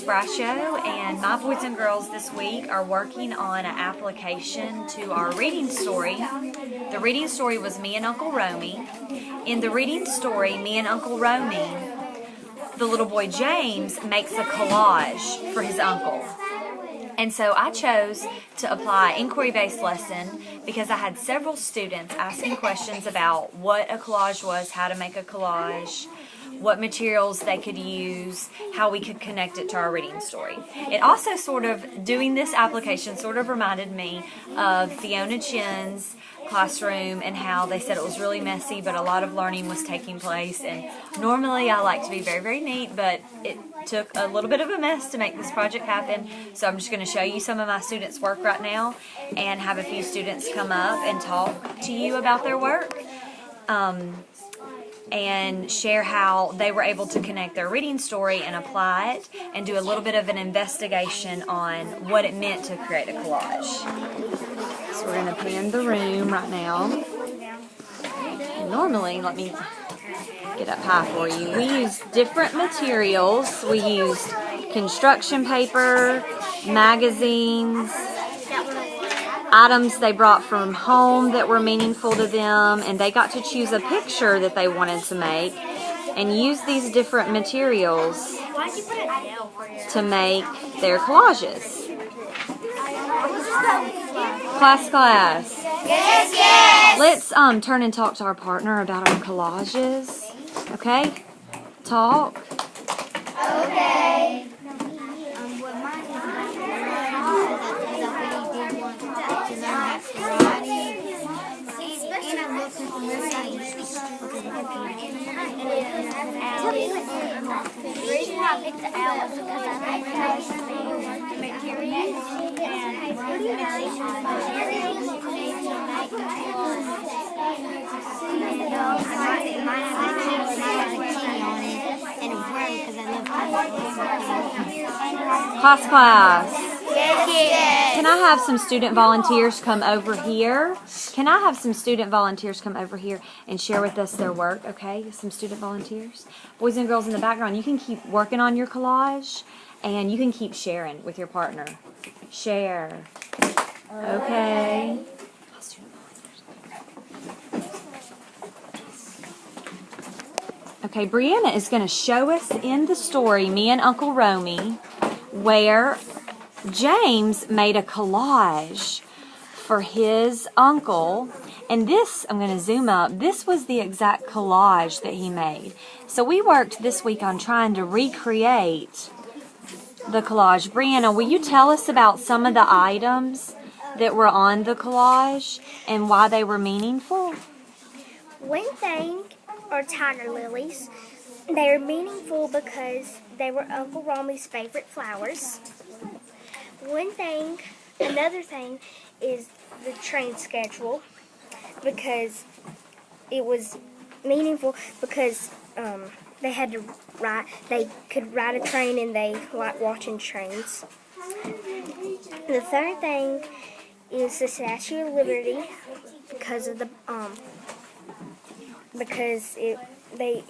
Brascio, and my boys and girls this week are working on an application to our reading story. The reading story was Me and Uncle Romy. In the reading story, Me and Uncle Romy, the little boy James makes a collage for his uncle. And so I chose to apply inquiry-based lesson because I had several students asking questions about what a collage was, how to make a collage, what materials they could use, how we could connect it to our reading story. It also doing this application sort of reminded me of Fiona Chin's classroom and how they said it was really messy, but a lot of learning was taking place. And normally I like to be very, very neat, but it took a little bit of a mess to make this project happen. So I'm just going to show you some of my students' work right now and have a few students come up and talk to you about their work. And share how they were able to connect their reading story and apply it, and do a little bit of an investigation on what it meant to create a collage. So we're going to pan the room right now. And normally, let me get up high for you. We used different materials. We used construction paper, magazines, items they brought from home that were meaningful to them, and they got to choose a picture that they wanted to make and use these different materials to make their collages. Class. Yes. Let's turn and talk to our partner about our collages. Okay? Talk. Okay. The reason I picked the owl was because I think it's material Class. Yes. Can I have some student volunteers come over here? Can I have some student volunteers come over here and share with us their work, okay? Some student volunteers. Boys and girls in the background, you can keep working on your collage and you can keep sharing with your partner. Share. Okay. Okay, Brianna is going to show us in the story, Me and Uncle Romy, where James made a collage for his uncle, and this, I'm going to zoom up, this was the exact collage that he made. So we worked this week on trying to recreate the collage. Brianna, will you tell us about some of the items that were on the collage and why they were meaningful? One thing are tiger lilies. They are meaningful because they were Uncle Romy's favorite flowers. Another thing is the train schedule, because it was meaningful because they could ride a train and they like watching trains. The third thing is the Statue of Liberty because of the they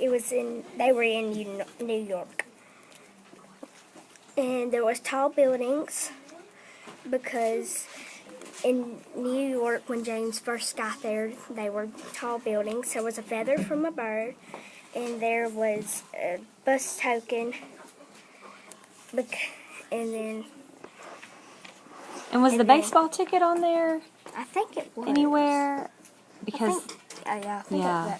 were in New York. And there was tall buildings because in New York, when James first got there, they were tall buildings. There was a feather from a bird, and there was a bus token, and was the baseball ticket on there? I think it was. Anywhere? Because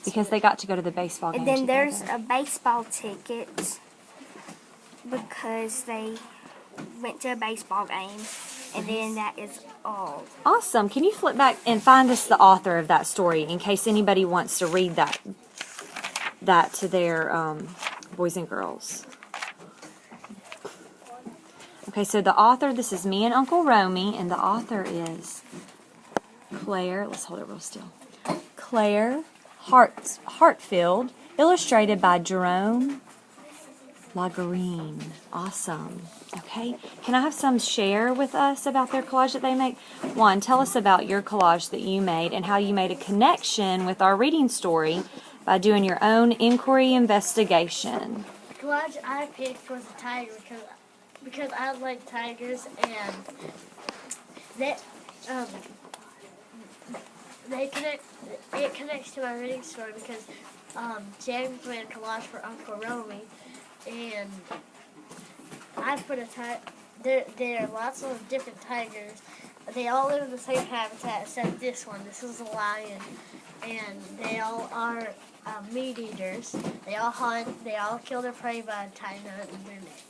because they got to go to the baseball game. And then together. there's a baseball ticket because they went to a baseball game, and then that is all. Awesome. Can you flip back and find us the author of that story in case anybody wants to read that to their boys and girls? Okay, so the author, this is Me and Uncle Romy, and the author is Claire. Let's hold it real still. Claire Hartfield, illustrated by Jerome Lagarine. Awesome. Okay. Can I have some share with us about their collage that they make? Juan, tell us about your collage that you made and how you made a connection with our reading story by doing your own inquiry investigation. The collage I picked was a tiger because because I like tigers, and they they connect. It connects to my reading story because James made a collage for Uncle Romy, and I put a there are lots of different tigers. They all live in the same habitat except this one. This is a lion, and they all are meat eaters. They all hunt. They all kill their prey by tying a knot in their neck.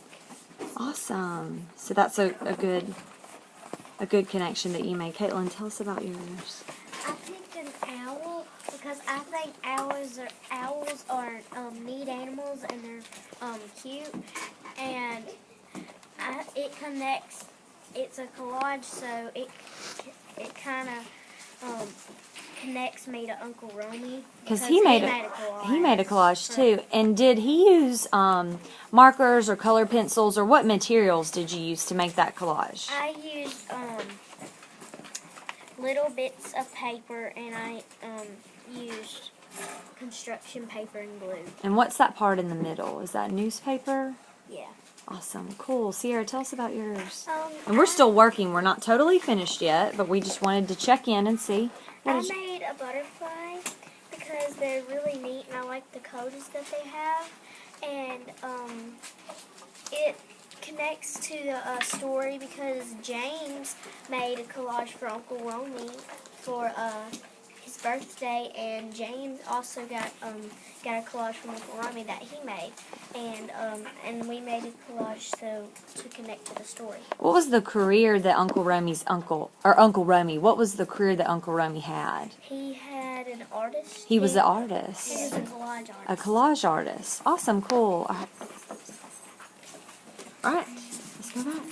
Awesome. So that's a good connection that you made. Caitlin, tell us about yours. I picked an owl because I think owls are neat animals and they're cute, and it connects. It's a collage, so it kind of connects me to Uncle Romy Because he made a collage too. And did he use markers or color pencils, or what materials did you use to make that collage? I used little bits of paper, and I used construction paper and glue. And what's that part in the middle? Is that newspaper? Yeah. Awesome. Cool. Sierra, tell us about yours. And I we're still working. We're not totally finished yet, but we just wanted to check in and see. made a butterfly because they're really neat, and I like the colors that they have. And it connects to the story because James made a collage for Uncle Romy for his birthday, and James also got a collage from Uncle Romy that he made, and we made a collage to connect to the story. What was the career that Uncle Romy, what was the career that Uncle Romy had? He had an artist. He was an artist. He was a collage artist. A collage artist. Awesome. Cool. All right. Let's go back.